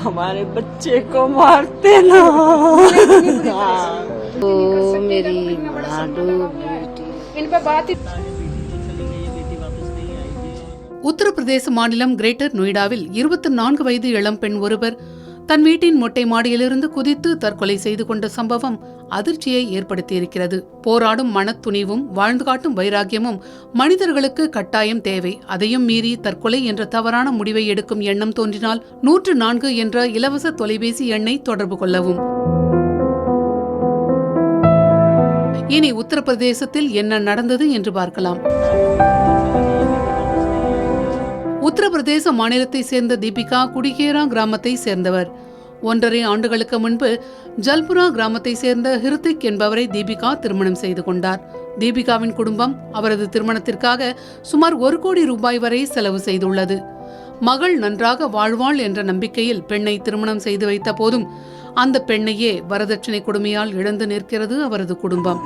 हमारे बच्चे को मारते ना। ओ मेरी माडू बेटी इन पर बात ही உத்தரப்பிரதேச மாநிலம் கிரேட்டர் நொய்டாவில் 24 வயது இளம் பெண் ஒருவர் தன் வீட்டின் மொட்டை மாடியிலிருந்து குதித்து தற்கொலை செய்து கொண்ட சம்பவம் அதிர்ச்சியை ஏற்படுத்தியிருக்கிறது. போராடும் மனத்துணிவும் வாழ்ந்து காட்டும் வைராக்கியமும் மனிதர்களுக்கு கட்டாயம் தேவை. அதையும் மீறி தற்கொலை என்ற தவறான முடிவை எடுக்கும் எண்ணம் தோன்றினால் 104 என்ற இலவச தொலைபேசி எண்ணை தொடர்பு கொள்ளவும். இனி உத்தரப்பிரதேசத்தில் என்ன நடந்தது என்று பார்க்கலாம். உத்தரப்பிரதேச மாநிலத்தை சேர்ந்த தீபிகா குடிகேரா கிராமத்தை சேர்ந்தவர். 1.5 ஆண்டுகளுக்கு முன்பு ஜல்புரா கிராமத்தை சேர்ந்த ஹிருத்திக் என்பவரை தீபிகா திருமணம் செய்து கொண்டார். தீபிகாவின் குடும்பம் அவரது திருமணத்திற்காக சுமார் 1 கோடி ரூபாய் வரை செலவு செய்துள்ளது. மகள் நன்றாக வாழ்வாள் என்ற நம்பிக்கையில் பெண்ணை திருமணம் செய்து வைத்த போதும் அந்த பெண்ணையே வரதட்சணை கொடுமையால் இழந்து நிற்கிறது அவரது குடும்பம்.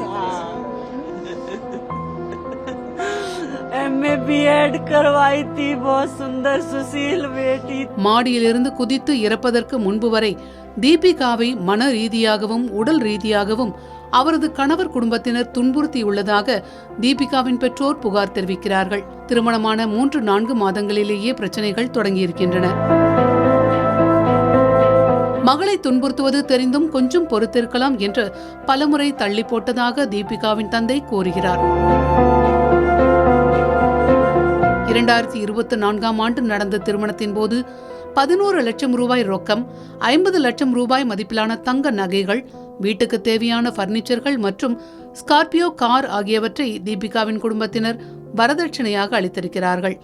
बीएड करवाई थी, बहुत सुंदर सुशील बेटी. மாடியிலிருந்து குதித்து இறப்பதற்கு முன்பு வரை தீபிகாவை மன ரீதியாகவும் உடல் ரீதியாகவும் அவரது கணவர் குடும்பத்தினர் துன்புறுத்தியுள்ளதாக தீபிகாவின் பெற்றோர் புகார் தெரிவிக்கிறார்கள். திருமணமான 3-4 மாதங்களிலேயே பிரச்சனைகள் தொடங்கியிருக்கின்றன. மகளை துன்புறுத்துவது தெரிந்தும் கொஞ்சம் பொறுத்திருக்கலாம் என்று பலமுறை தள்ளி போட்டதாக தீபிகாவின் தந்தை கூறுகிறார். 2024ஆம் ஆண்டு நடந்த திருமணத்தின் போது 11 லட்சம் ரூபாய் ரொக்கம், 50 லட்சம் ரூபாய் மதிப்பிலான தங்க நகைகள், வீட்டுக்கு தேவையான பர்னிச்சர்கள் மற்றும் ஸ்கார்பியோ கார் ஆகியவற்றை தீபிகாவின் குடும்பத்தினர் வரதட்சணையாக அளித்திருக்கிறார்கள்.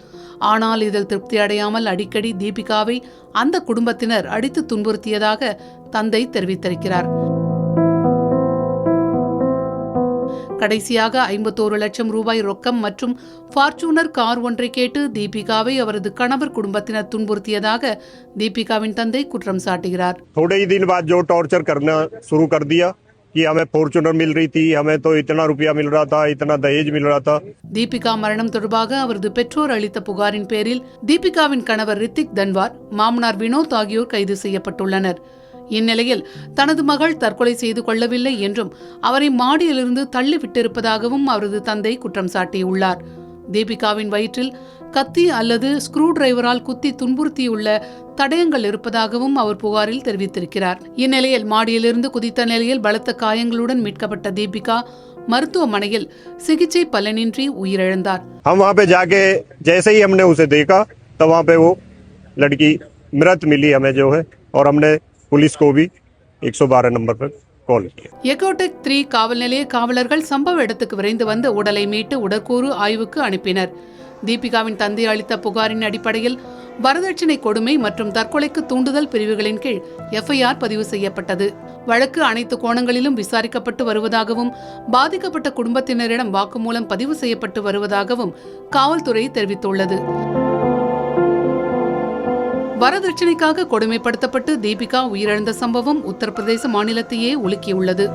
ஆனால் இதில் திருப்தி அடையாமல் அடிக்கடி தீபிகாவை அந்த குடும்பத்தினர் அடித்து துன்புறுத்தியதாக தந்தை தெரிவித்திருக்கிறார். கடைசியாக 51 லட்சம் ரூபாய் ரொக்கம் மற்றும் ஃபார்ச்சூனர் கார் ஒன்றை கேட்டு தீபிகாவை அவரது கணவர் குடும்பத்தினர் துன்புறுத்தியதாக தீபிகாவின் தந்தை குற்றம் சாட்டுகிறார். थोड़े ही दिन बाद जो टॉर्चर करना शुरू कर दिया कि हमें फॉर्च्यूनर मिल रही थी, हमें तो इतना रुपया मिल रहा था, इतना दहेज मिल रहा था. தீபிகா மரணம் தொடர்பாக அவரது பெற்றோர் அளித்த புகாரின் பேரில் தீபிகாவின் கணவர் ரித்திக் தன்வார், மாமனார் வினோத் ஆகியோர் கைது செய்யப்பட்டுள்ளனர். இந்நிலையில் தனது மகள் தற்கொலை செய்து கொள்ளவில்லை என்றும் அவரை மாடியிலிருந்து தள்ளிவிட்டிருப்பதாகவும் அவரது தந்தை குற்றம் சாட்டியுள்ளார். தீபிகாவின் வயிற்றில் கத்தி அல்லது ஸ்க்ரூ டிரைவரால் குத்தி துன்புறுத்தியுள்ள தடயங்கள் இருப்பதாகவும் அவர் புகாரில் தெரிவித்திருக்கிறார். இந்நிலையில் மாடியிலிருந்து குதித்த நிலையில் பலத்த காயங்களுடன் மீட்கப்பட்ட தீபிகா மருத்துவமனையில் சிகிச்சை பலனின்றி உயிரிழந்தார். हम वहाँ पे जाके जैसे ही हमने उसे देखा तो वहाँ पे वो लड़की मृत मिली हमें जो है, और हमने पुलिस को भी 112 नंबर पर कॉल किया. எகோடெக் 3 காவல் நிலைய காவலர்கள் சம்பவ இடத்துக்கு விரைந்து வந்து உடலை மீட்டு உடற்கூறு ஆய்வுக்கு அனுப்பினர். தீபிகாவின் தந்தை அளித்த புகாரின் அடிப்படையில் வரதட்சணை கொடுமை மற்றும் தற்கொலைக்கு தூண்டுதல் பிரிவுகளின் கீழ் FIR பதிவு செய்யப்பட்டது. வழக்கு அனைத்து கோணங்களிலும் விசாரிக்கப்பட்டு வருவதாகவும் பாதிக்கப்பட்ட குடும்பத்தினரிடம் வாக்குமூலம் பதிவு செய்யப்பட்டு வருவதாகவும் காவல்துறை தெரிவித்துள்ளது. வரதட்சணைக்காக கொடுமைப்படுத்தப்பட்டு தீபிகா உயிரிழந்த சம்பவம் உத்தரப்பிரதேச மாநிலத்தையே உலுக்கியுள்ளது.